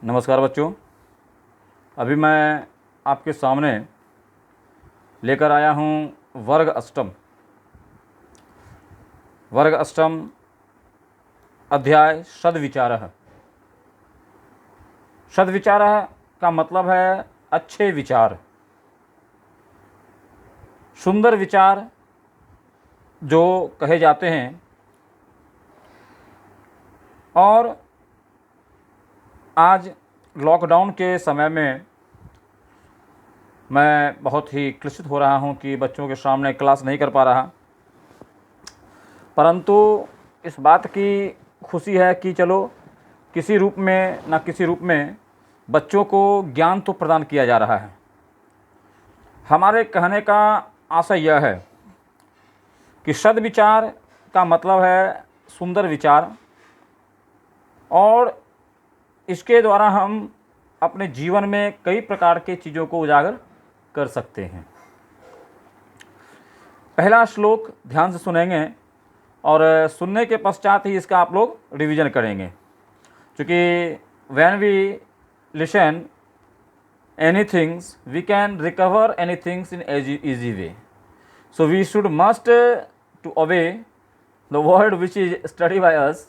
नमस्कार बच्चों। अभी मैं आपके सामने लेकर आया हूँ वर्ग अष्टम अध्याय सद्विचारः। सद्विचारः का मतलब है अच्छे विचार, सुंदर विचार जो कहे जाते हैं। और आज लॉकडाउन के समय में मैं बहुत ही क्लिष्ट हो रहा हूं कि बच्चों के सामने क्लास नहीं कर पा रहा, परंतु इस बात की खुशी है कि चलो किसी रूप में न किसी रूप में बच्चों को ज्ञान तो प्रदान किया जा रहा है। हमारे कहने का आशय यह है कि सद्विचार का मतलब है सुंदर विचार, और इसके द्वारा हम अपने जीवन में कई प्रकार के चीज़ों को उजागर कर सकते हैं। पहला श्लोक ध्यान से सुनेंगे और सुनने के पश्चात ही इसका आप लोग रिवीजन करेंगे, क्योंकि when we listen anythings we can recover anythings in easy way. So we should must to obey the word which is studied by us.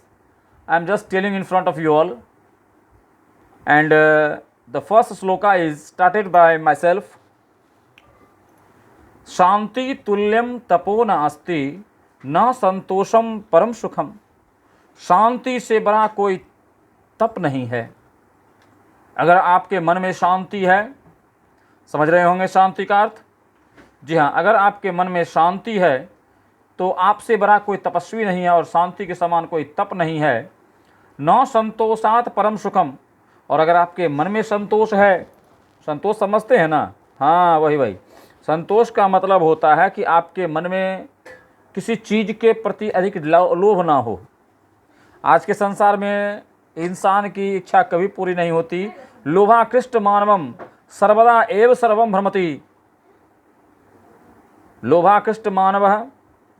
I am just telling in front of you all. And the first shloka is started by myself. शांति तुल्यम तपो नास्ति न संतोषम परम सुखम। शांति से बड़ा कोई तप नहीं है। अगर आपके मन में शांति है, समझ रहे होंगे शांति का अर्थ। जी हाँ, अगर आपके मन में शांति है तो आपसे बड़ा कोई तपस्वी नहीं है और शांति के समान कोई तप नहीं है। न संतोषात परम सुखम। और अगर आपके मन में संतोष है, संतोष समझते हैं ना? हाँ, वही संतोष का मतलब होता है कि आपके मन में किसी चीज़ के प्रति अधिक लोभ ना हो। आज के संसार में इंसान की इच्छा कभी पूरी नहीं होती। लोभाकृष्ट मानवम सर्वदा एव सर्वम भ्रमति। लोभाकृष्ट मानव,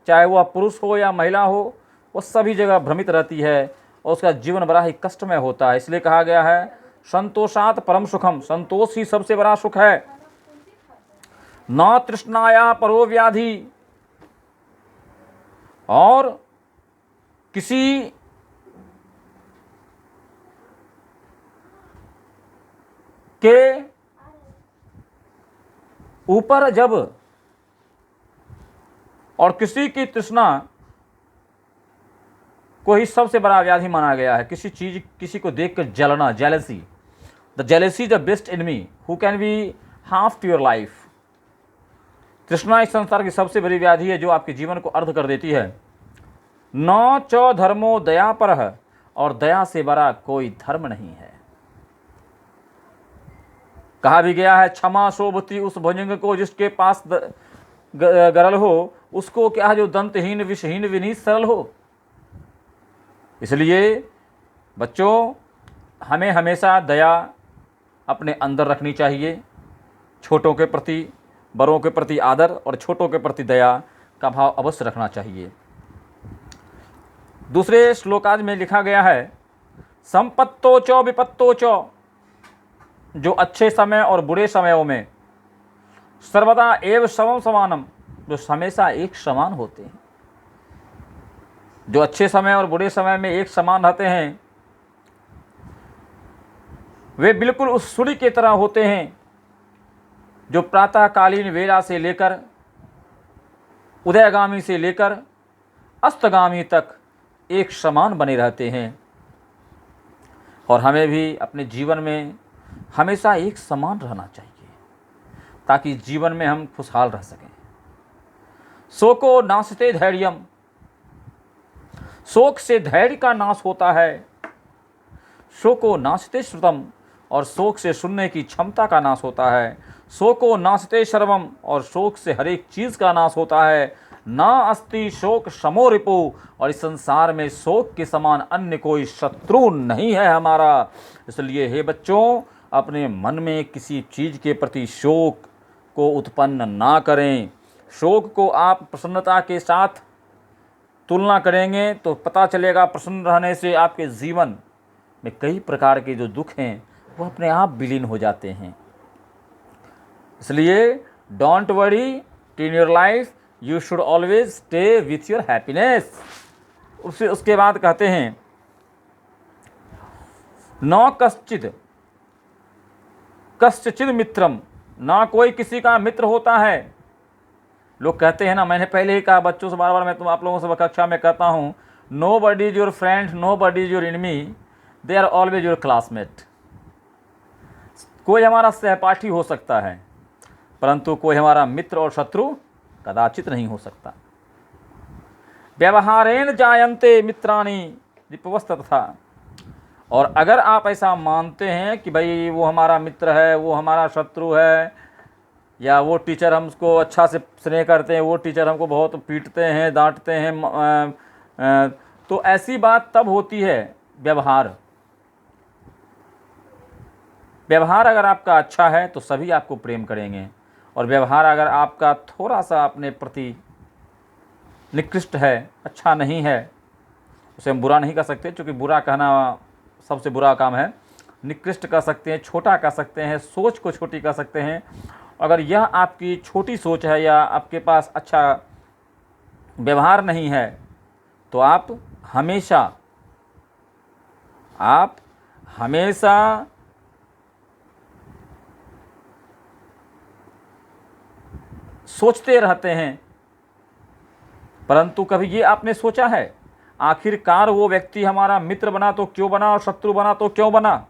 चाहे वह पुरुष हो या महिला हो, वो सभी जगह भ्रमित रहती है और उसका जीवन बड़ा ही कष्टमय होता है। इसलिए कहा गया है संतोषात परम सुखम। संतोष ही सबसे बड़ा सुख है। न तृष्णाया परो व्याधि। और किसी के ऊपर जब और किसी की तृष्णा को ही सबसे बड़ा व्याधि माना गया है। किसी चीज, किसी को देखकर जलना, jealousy. The jealousy is the best enemy who can be half to your life. तृष्णा इस संसार की सबसे बड़ी व्याधि है जो आपके जीवन को अर्ध कर देती है। न च धर्मो दया परः। और दया से बड़ा कोई धर्म नहीं है। कहा भी गया है क्षमा शोभती उस भुजंग को जिसके पास गरल हो, उसको क्या जो दंतहीन विषहीन विनीत सरल हो। इसलिए बच्चों, हमें हमेशा दया अपने अंदर रखनी चाहिए। छोटों के प्रति, बड़ों के प्रति आदर और छोटों के प्रति दया का भाव अवश्य रखना चाहिए। दूसरे श्लोकाज में लिखा गया है संपत्तो च विपत्तो च। जो अच्छे समय और बुरे समयों में सर्वदा एव समम समानम, जो हमेशा एक समान होते हैं। जो अच्छे समय और बुरे समय में एक समान रहते हैं, वे बिल्कुल उस सूर्य की तरह होते हैं जो प्रातःकालीन वेला से लेकर उदयगामी से लेकर अस्तगामी तक एक समान बने रहते हैं। और हमें भी अपने जीवन में हमेशा एक समान रहना चाहिए ताकि जीवन में हम खुशहाल रह सकें। शोको नाशते धैर्यम। शोक से धैर्य का नाश होता है। शोको नाशते श्रुतम। और शोक से सुनने की क्षमता का नाश होता है। शोको नाशते सर्वम। और शोक से हर एक चीज का नाश होता है। ना अस्ति शोक समो रिपु। और इस संसार में शोक के समान अन्य कोई शत्रु नहीं है हमारा। इसलिए हे बच्चों, अपने मन में किसी चीज के प्रति शोक को उत्पन्न ना करें। शोक को आप प्रसन्नता के साथ तुलना करेंगे तो पता चलेगा प्रसन्न रहने से आपके जीवन में कई प्रकार के जो दुख हैं वो अपने आप विलीन हो जाते हैं। इसलिए don't worry in your life, you should always stay with your happiness. उसके बाद कहते हैं न कश्चित कश्चित मित्रम, ना कोई किसी का मित्र होता है। लोग कहते हैं ना, मैंने पहले ही कहा बच्चों से, बार बार मैं आप लोगों से कक्षा में कहता हूँ, nobody is your friend, nobody is your enemy, they are always your classmate. कोई हमारा सहपाठी हो सकता है, परंतु कोई हमारा मित्र और शत्रु कदाचित नहीं हो सकता। व्यवहारेण जायन्ते मित्राणि विपवस्तथा। और अगर आप ऐसा मानते हैं कि भाई वो हमारा मित्र है, वो हमारा शत्रु है, या वो टीचर हमको अच्छा से स्नेह करते हैं, वो टीचर हमको बहुत पीटते हैं, डांटते हैं, तो ऐसी बात तब होती है। व्यवहार अगर आपका अच्छा है तो सभी आपको प्रेम करेंगे, और व्यवहार अगर आपका थोड़ा सा अपने प्रति निकृष्ट है, अच्छा नहीं है, उसे हम बुरा नहीं कह सकते, क्योंकि बुरा कहना सबसे बुरा काम है। निकृष्ट कह सकते हैं, छोटा कह सकते हैं, सोच को छोटी कह सकते हैं। अगर यह आपकी छोटी सोच है या आपके पास अच्छा व्यवहार नहीं है, तो आप हमेशा सोचते रहते हैं। परंतु कभी ये आपने सोचा है, आखिरकार वो व्यक्ति हमारा मित्र बना तो क्यों बना, और शत्रु बना तो क्यों बना?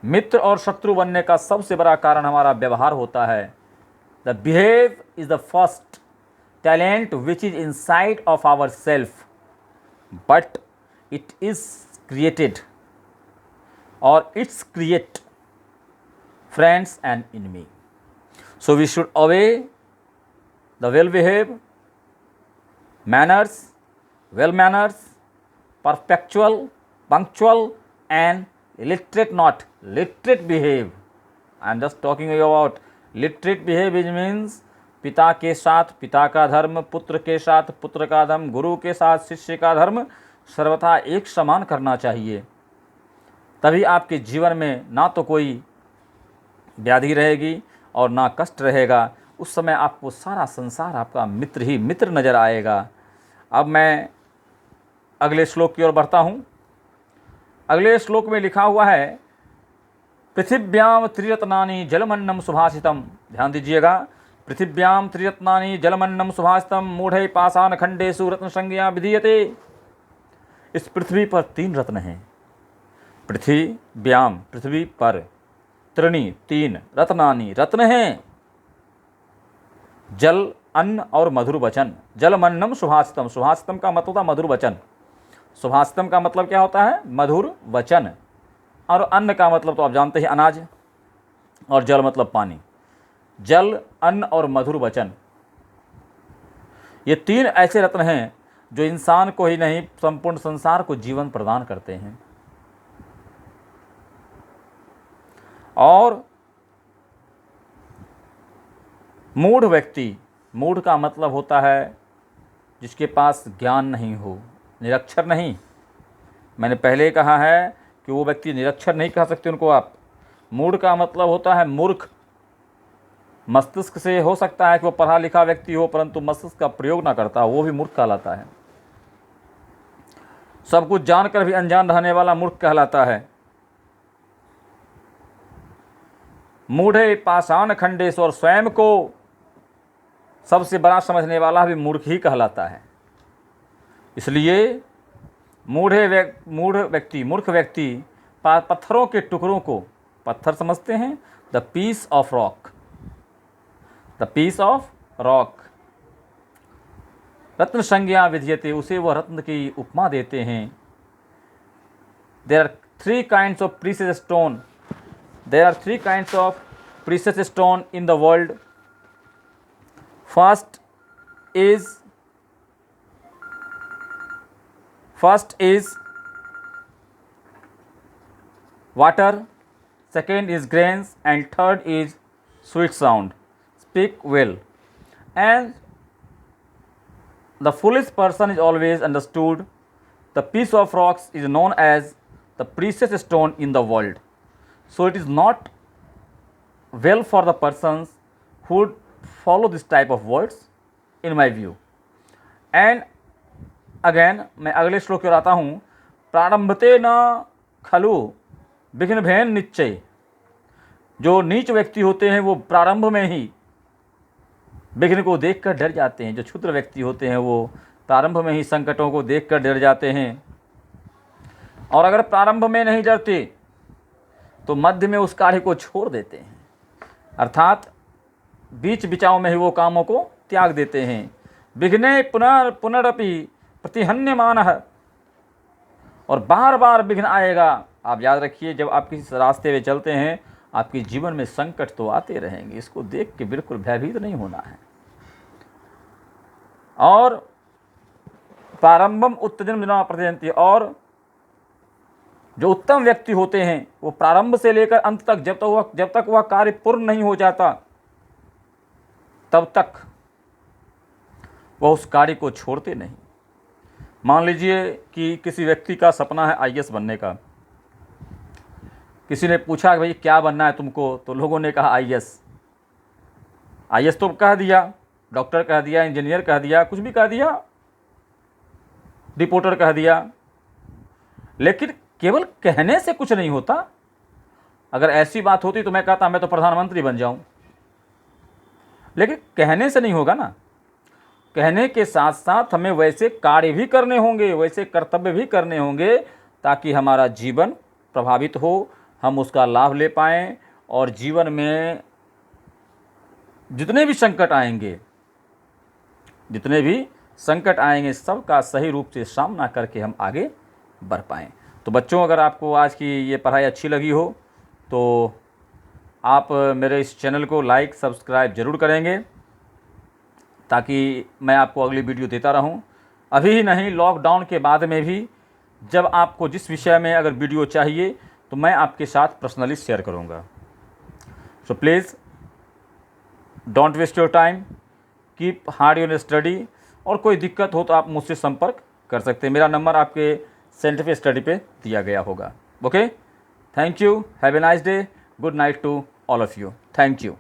मित्र और शत्रु बनने का सबसे बड़ा कारण हमारा व्यवहार होता है। The behave is the first talent which is inside of our self, but it is created, और it's create friends and enemy. So we should away the well behave, manners, well manners, perpetual, punctual and literate, not literate behave. I am just talking about literate behave, which means पिता के साथ पिता का धर्म, पुत्र के साथ पुत्र का धर्म, गुरु के साथ शिष्य का धर्म सर्वथा एक समान करना चाहिए। तभी आपके जीवन में ना तो कोई व्याधि रहेगी और ना कष्ट रहेगा। उस समय आपको सारा संसार आपका मित्र ही मित्र नज़र आएगा। अब मैं अगले श्लोक की ओर बढ़ता हूँ। अगले श्लोक में लिखा हुआ है, पृथिव्याम त्रिरत्नानि जलमन्नम सुभाषितम। ध्यान दीजिएगा, पृथिव्याम त्रिरत्नानि जलमन्नम सुभाषितम मूढ़े पाषाण खंडेषु रत्न संज्ञा विधीयते। इस पृथ्वी पर 3 रत्न हैं। पृथिव्याम, पृथ्वी पर, त्रीणि 3, रत्नानि रत्न हैं, जल, अन्न और मधुर वचन। जलमन्नम सुभाषितम, सुभाषितम का मतलब होता है मधुर वचन। सुभाषितम का मतलब क्या होता है? मधुर वचन। और अन्न का मतलब तो आप जानते हैं अनाज, और जल मतलब पानी। जल, अन्न और मधुर वचन, ये 3 ऐसे रत्न हैं जो इंसान को ही नहीं संपूर्ण संसार को जीवन प्रदान करते हैं। और मूढ़ व्यक्ति, मूढ़ का मतलब होता है जिसके पास ज्ञान नहीं हो, निरक्षर नहीं। मैंने पहले कहा है कि वो व्यक्ति निरक्षर नहीं कह सकते उनको आप। मूढ़ का मतलब होता है मूर्ख। मस्तिष्क से हो सकता है कि वो पढ़ा लिखा व्यक्ति हो, परंतु मस्तिष्क का प्रयोग ना करता हो, वो भी मूर्ख कहलाता है। सब कुछ जानकर भी अनजान रहने वाला मूर्ख कहलाता है। मूढ़े पाषाण खंडेश, और स्वयं को सबसे बड़ा समझने वाला भी मूर्ख ही कहलाता है। इसलिए मूर्ख व्यक्ति पत्थरों के टुकड़ों को, पत्थर समझते हैं, the piece of rock, the piece of rock, रत्न संज्ञा विधीयते, उसे वह रत्न की उपमा देते हैं। There are 3 kinds of precious stone, there are 3 kinds of precious stone in the world. First is water, second is grains, and third is sweet sound. Speak well. And the foolish person is always understood. The piece of rocks is known as the precious stone in the world. So it is not well for the persons who follow this type of words in my view. And again मैं अगले श्लोक पर आता हूँ, प्रारंभते न खलु विघ्न भेन निश्चय। जो नीच व्यक्ति होते हैं वो प्रारंभ में ही विघ्न को देखकर डर जाते हैं। जो क्षुद्र व्यक्ति होते हैं वो प्रारंभ में ही संकटों को देखकर डर जाते हैं, और अगर प्रारंभ में नहीं डरते तो मध्य में उस कार्य को छोड़ देते हैं, अर्थात बीच बिचाव में ही वो कामों को त्याग देते हैं। विघ्ने पुनरपि प्रतिहन्यमानः, और बार बार विघ्न आएगा। आप याद रखिए, जब आप किसी रास्ते में चलते हैं आपके जीवन में संकट तो आते रहेंगे, इसको देख के बिल्कुल भयभीत नहीं होना है। और प्रारंभम उत्तजन बिना प्रत्यंति, और जो उत्तम व्यक्ति होते हैं वो प्रारंभ से लेकर अंत तक जब तक वह कार्य पूर्ण नहीं हो जाता तब तक वह उस कार्य को छोड़ते नहीं। मान लीजिए कि किसी व्यक्ति का सपना है आईएएस बनने का। किसी ने पूछा कि भाई क्या बनना है तुमको, तो लोगों ने कहा आईएएस। आईएएस तो कह दिया, डॉक्टर कह दिया, इंजीनियर कह दिया, कुछ भी कह दिया, रिपोर्टर कह दिया, लेकिन केवल कहने से कुछ नहीं होता। अगर ऐसी बात होती तो मैं कहता मैं तो प्रधानमंत्री बन जाऊं, लेकिन कहने से नहीं होगा ना। कहने के साथ साथ हमें वैसे कार्य भी करने होंगे, वैसे कर्तव्य भी करने होंगे, ताकि हमारा जीवन प्रभावित हो, हम उसका लाभ ले पाएँ, और जीवन में जितने भी संकट आएंगे सबका सही रूप से सामना करके हम आगे बढ़ पाएँ। तो बच्चों, अगर आपको आज की ये पढ़ाई अच्छी लगी हो तो आप मेरे इस चैनल को लाइक सब्सक्राइब ज़रूर करेंगे, ताकि मैं आपको अगली वीडियो देता रहूं। अभी ही नहीं, लॉकडाउन के बाद में भी जब आपको जिस विषय में अगर वीडियो चाहिए तो मैं आपके साथ पर्सनली शेयर करूंगा। So please don't waste your time, keep hard your study, और कोई दिक्कत हो तो आप मुझसे संपर्क कर सकते हैं। मेरा नंबर आपके सेंटर पे स्टडी पे दिया गया होगा। Okay, thank you, have a nice day, good night to all of you, thank you.